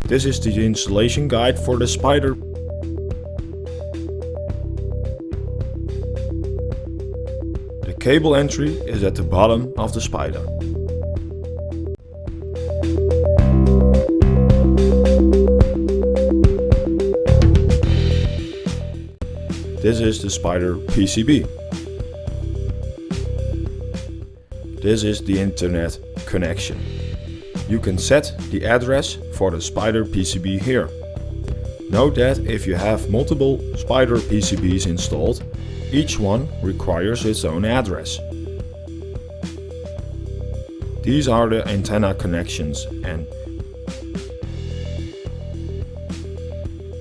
This is the installation guide for the spider. The cable entry is at the bottom of the spider. This is the spider PCB. This is the internet connection. You can set the address for the spider PCB here. Note that if you have multiple spider PCBs installed, each one requires its own address. These are the antenna connections and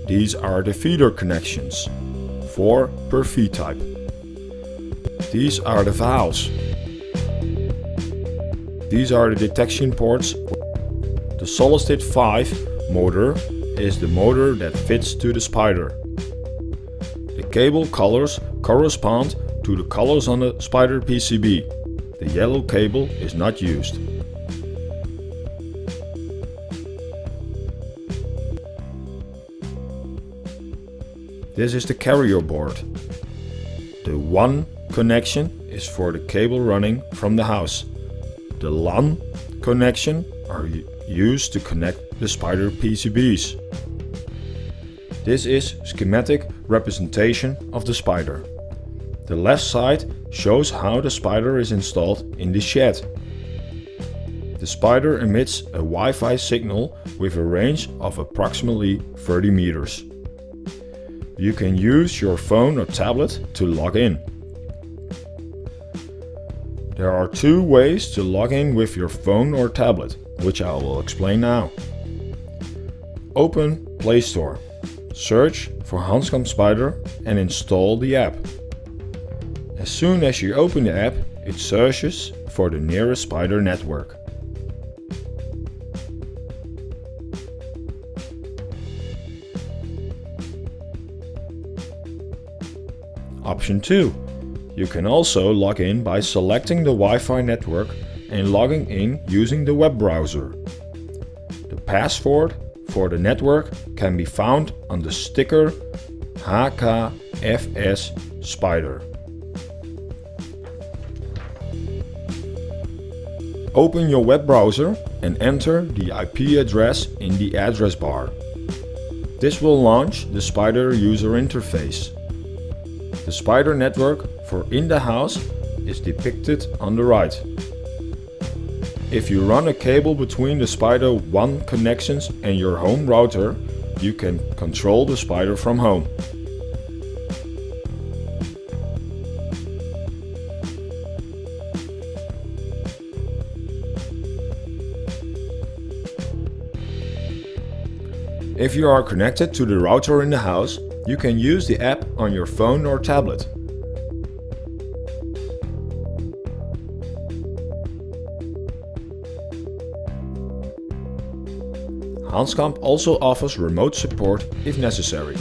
these are the feeder connections, 4 per feed type. These are the valves. These are the detection ports. The solid-state 5 motor is the motor that fits to the spider. The cable colors correspond to the colors on the spider PCB. The yellow cable is not used. This is the carrier board. The WAN connection is for the cable running from the house. The LAN connection are used to connect the spider PCBs. This is schematic representation of the spider. The left side shows how the spider is installed in the shed. The spider emits a Wi-Fi signal with a range of approximately 30 meters. You can use your phone or tablet to log in. There are 2 ways to log in with your phone or tablet, which I will explain now. Open Play Store, search for Hanskamp Spider and install the app. As soon as you open the app, it searches for the nearest spider network. Option 2. You can also log in by selecting the Wi-Fi network and logging in using the web browser. The password for the network can be found on the sticker HKFS Spider. Open your web browser and enter the IP address in the address bar. This will launch the spider user interface. The spider network for in the house is depicted on the right. If you run a cable between the spider WAN connections and your home router, you can control the spider from home. If you are connected to the router in the house, you can use the app on your phone or tablet. Hanskamp also offers remote support if necessary.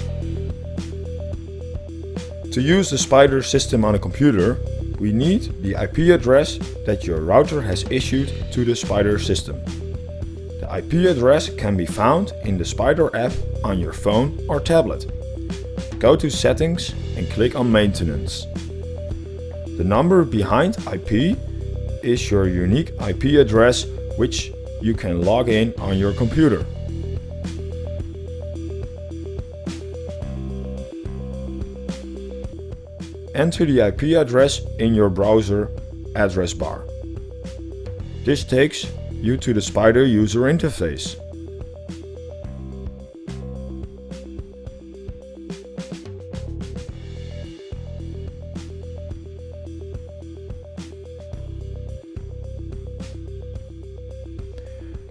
To use the spider system on a computer, we need the IP address that your router has issued to the spider system. The IP address can be found in the spider app on your phone or tablet. Go to Settings and click on Maintenance. The number behind IP is your unique IP address which you can log in on your computer. Enter the IP address in your browser address bar. This takes you to the spider user interface.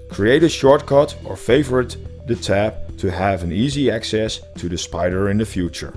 Create a shortcut or favorite the tab to have an easy access to the spider in the future.